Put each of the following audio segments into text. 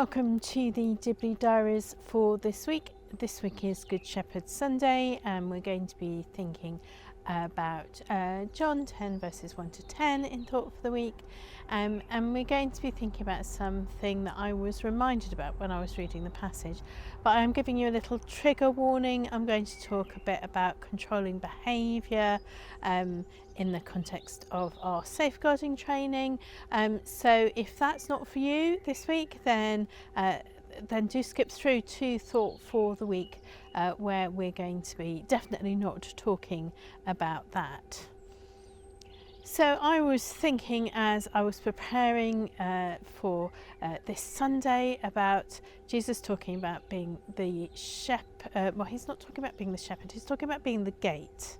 Welcome to the Dibley Diaries for this week. This week is Good Shepherd Sunday, and we're going to be thinking about John 10 verses 1 to 10 in Thought for the Week, and we're going to be thinking about something that I was reminded about when I was reading the passage, but I'm giving you a little trigger warning. I'm going to talk a bit about controlling behaviour in the context of our safeguarding training, so if that's not for you this week, then do skip through to Thought for the Week, where we're going to be definitely not talking about that. So I was thinking as I was preparing for this Sunday about Jesus talking about being the shepherd. Well, he's not talking about being the shepherd, he's talking about being the gate.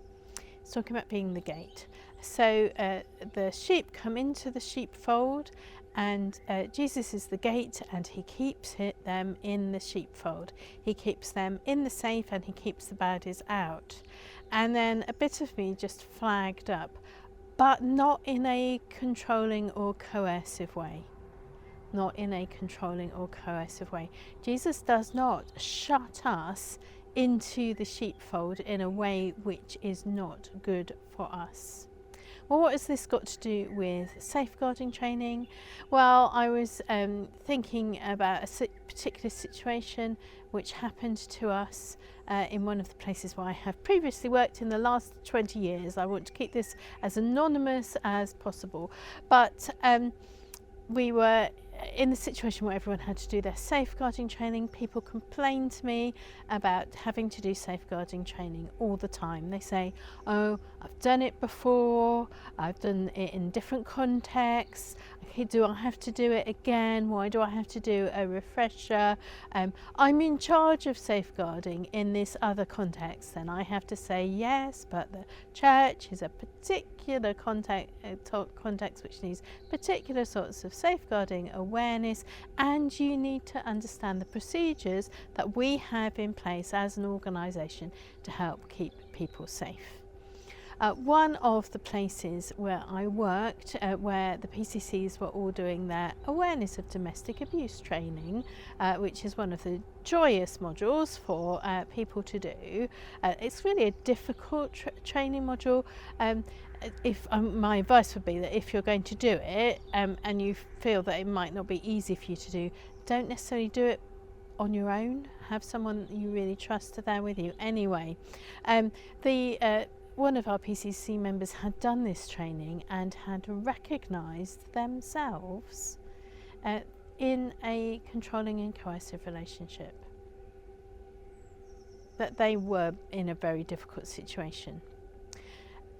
He's talking about being the gate. So the sheep come into the sheepfold, and Jesus is the gate, and he keeps them in the sheepfold. He keeps them in the safe, and he keeps the baddies out. And then a bit of me just flagged up, but not in a controlling or coercive way. Not in a controlling or coercive way. Jesus does not shut us into the sheepfold in a way which is not good for us. Well, what has this got to do with safeguarding training? Well, I was thinking about a particular situation which happened to us in one of the places where I have previously worked in the last 20 years. I want to keep this as anonymous as possible, but we were in the situation where everyone had to do their safeguarding training. People complain to me about having to do safeguarding training all the time. They say, oh, I've done it before, I've done it in different contexts, okay, do I have to do it again? Why do I have to do a refresher? I'm in charge of safeguarding in this other context. Then I have to say yes, but the church is a particular context which needs particular sorts of safeguarding awareness, and you need to understand the procedures that we have in place as an organisation to help keep people safe. One of the places where I worked, where the PCCs were all doing their awareness of domestic abuse training, which is one of the joyous modules for people to do. It's really a difficult training module. My advice would be that if you're going to do it and you feel that it might not be easy for you to do, don't necessarily do it on your own. Have someone you really trust there with you. Anyway, one of our PCC members had done this training and had recognised themselves in a controlling and coercive relationship, that they were in a very difficult situation.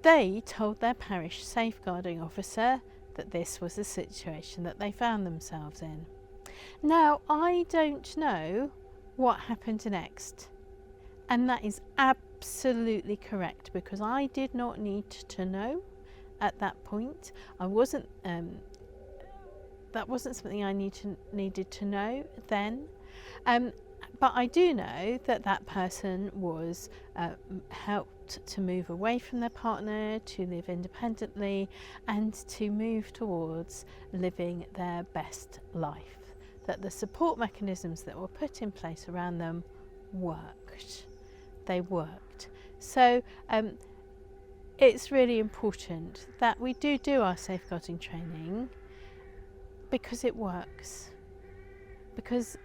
They told their parish safeguarding officer that this was the situation that they found themselves in. Now, I don't know what happened next, and that is absolutely correct, because I did not need to know at that point. That wasn't something I needed to know then. But I do know that that person was helped to move away from their partner, to live independently, and to move towards living their best life. That the support mechanisms that were put in place around them worked. They worked. So it's really important that we do our safeguarding training, because it works. Because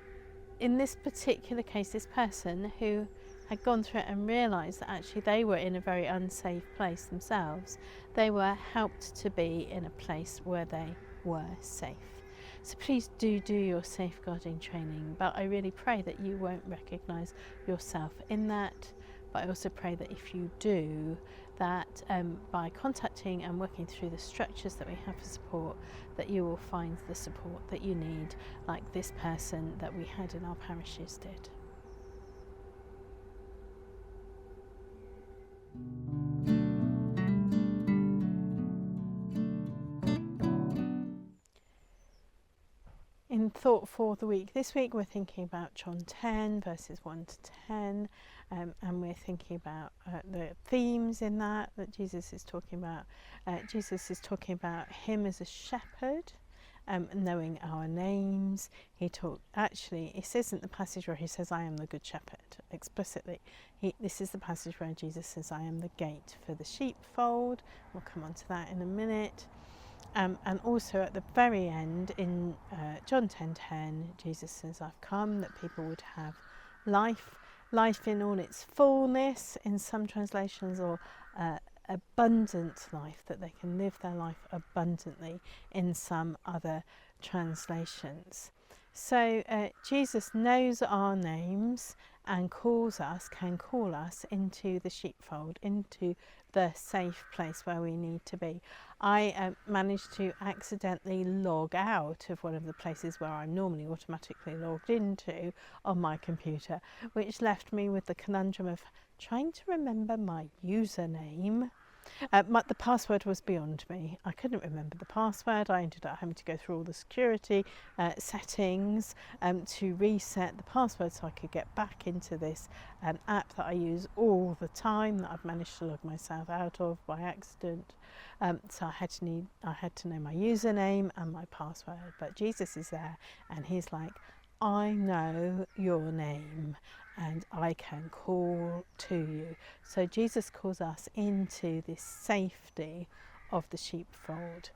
in this particular case, this person who had gone through it and realised that actually they were in a very unsafe place themselves, they were helped to be in a place where they were safe. So please do your safeguarding training, but I really pray that you won't recognise yourself in that. But I also pray that if you do, that by contacting and working through the structures that we have for support, that you will find the support that you need, like this person that we had in our parishes did. In Thought for the Week this week, we're thinking about John 10 verses 1 to 10, and we're thinking about the themes in that Jesus is talking about. Jesus is talking about him as a shepherd, knowing our names. Actually, this isn't the passage where he says, I am the good shepherd, explicitly. This is the passage where Jesus says, I am the gate for the sheepfold. We'll come on to that in a minute. And also at the very end in John 10:10, Jesus says, I've come that people would have life in all its fullness in some translations, or abundant life, that they can live their life abundantly in some other translations. So Jesus knows our names and can call us into the sheepfold, into the safe place where we need to be. I managed to accidentally log out of one of the places where I'm normally automatically logged into on my computer, which left me with the conundrum of trying to remember my username. The password was beyond me. I couldn't remember the password. I ended up having to go through all the security settings to reset the password so I could get back into this app that I use all the time, that I've managed to log myself out of by accident. So I had to know my username and my password. But Jesus is there and he's like, I know your name and I can call to you. So Jesus calls us into this safety of the sheepfold.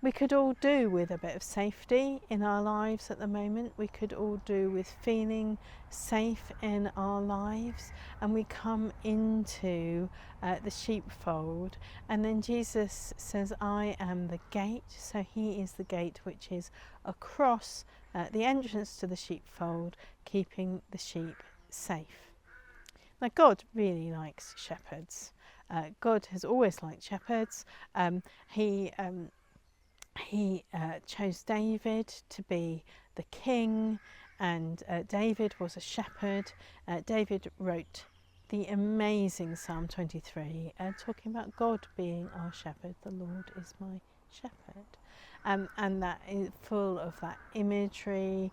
We could all do with a bit of safety in our lives at the moment. We could all do with feeling safe in our lives, and we come into the sheepfold, and then Jesus says, I am the gate. So he is the gate which is across the entrance to the sheepfold, keeping the sheep safe. Now God really likes shepherds. God has always liked shepherds. He chose David to be the king, and David was a shepherd. David wrote the amazing Psalm 23, talking about God being our shepherd. The Lord is my shepherd. And that is full of that imagery.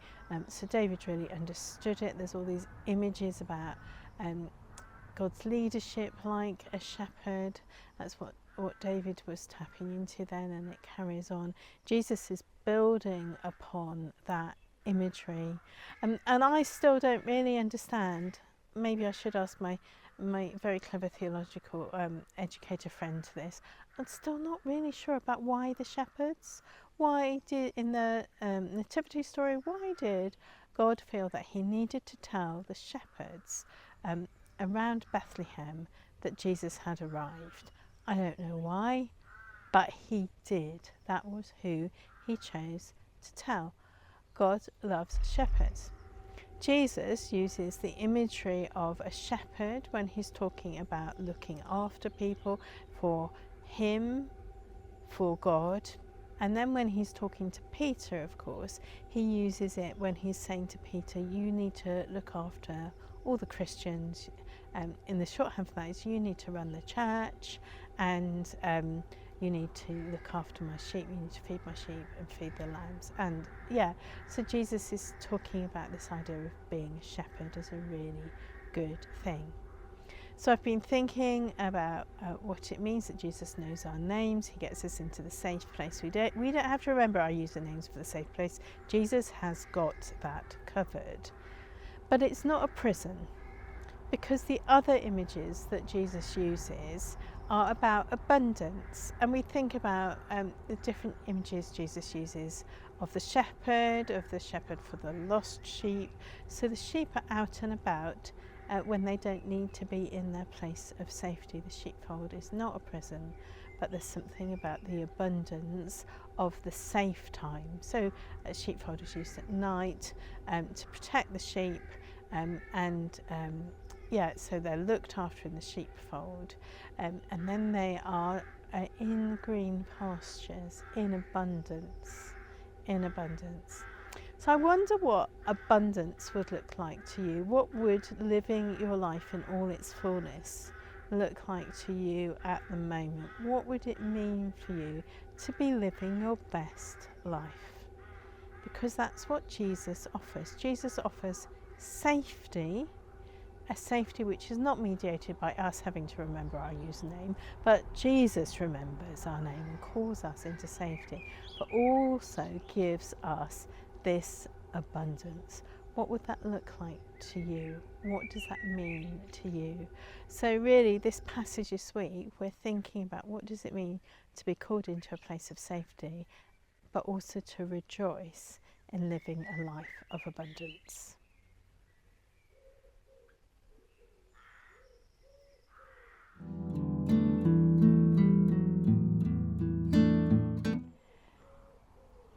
So David really understood it. There's all these images about God's leadership like a shepherd. That's what David was tapping into then, and it carries on. Jesus is building upon that imagery. And I still don't really understand. Maybe I should ask my very clever theological educator friend this. I'm still not really sure about why the shepherds. Why did, in the nativity story, why did God feel that he needed to tell the shepherds around Bethlehem that Jesus had arrived? I don't know why, but he did. That was who he chose to tell. God loves shepherds. Jesus uses the imagery of a shepherd when he's talking about looking after people for him, for God. And then when he's talking to Peter, of course, he uses it when he's saying to Peter, you need to look after all the Christians. In the shorthand for that is, you need to run the church, and you need to look after my sheep, you need to feed my sheep and feed the lambs. And yeah, so Jesus is talking about this idea of being a shepherd as a really good thing. So I've been thinking about what it means that Jesus knows our names. He gets us into the safe place. We don't have to remember our usernames for the safe place. Jesus has got that covered. But it's not a prison, because the other images that Jesus uses are about abundance. And we think about the different images Jesus uses of the shepherd for the lost sheep. So the sheep are out and about when they don't need to be in their place of safety. The sheepfold is not a prison, but there's something about the abundance of the safe time. So a sheepfold is used at night to protect the sheep, so they're looked after in the sheepfold, and then they are in green pastures, in abundance. So I wonder what abundance would look like to you. What would living your life in all its fullness look like to you at the moment? What would it mean for you to be living your best life? Because that's what Jesus offers. Jesus offers safety, a safety which is not mediated by us having to remember our username, but Jesus remembers our name and calls us into safety, but also gives us this abundance. What would that look like to you? What does that mean to you? So really, this passage this week, we're thinking about what does it mean to be called into a place of safety, but also to rejoice in living a life of abundance.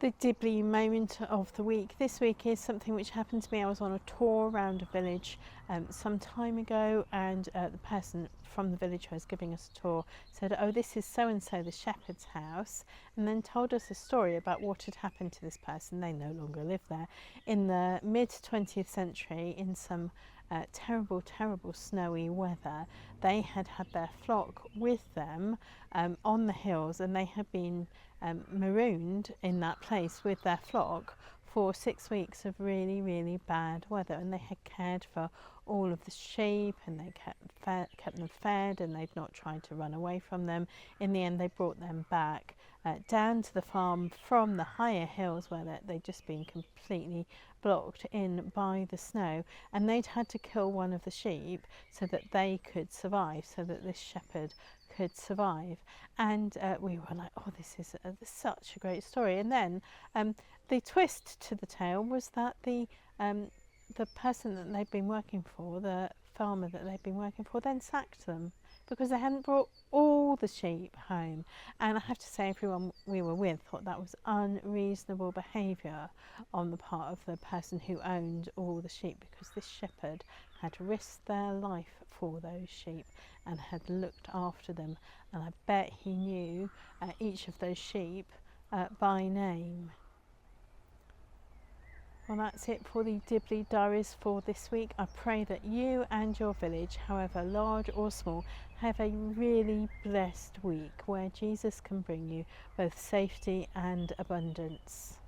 The Dibley moment of the week this week is something which happened to me. I was on a tour around a village some time ago, and the person from the village who was giving us a tour said, "Oh, this is so and so, the shepherd's house," and then told us a story about what had happened to this person. They no longer live there. In the mid 20th century, in some terrible snowy weather, they had their flock with them on the hills, and they had been marooned in that place with their flock for 6 weeks of really bad weather, and they had cared for all of the sheep, and they kept them fed, and they'd not tried to run away from them. In the end, they brought them back down to the farm from the higher hills where they'd just been completely blocked in by the snow, and they'd had to kill one of the sheep so that they could survive, so that this shepherd could survive. And we were like, oh, this is such a great story. And then the twist to the tale was that the person that they'd been working for, the farmer that they'd been working for, then sacked them because they hadn't brought all the sheep home. And I have to say, everyone we were with thought that was unreasonable behaviour on the part of the person who owned all the sheep, because this shepherd had risked their life for those sheep and had looked after them, and I bet he knew each of those sheep by name. Well, that's it for the Dibley Diaries for this week. I pray that you and your village, however large or small, have a really blessed week where Jesus can bring you both safety and abundance.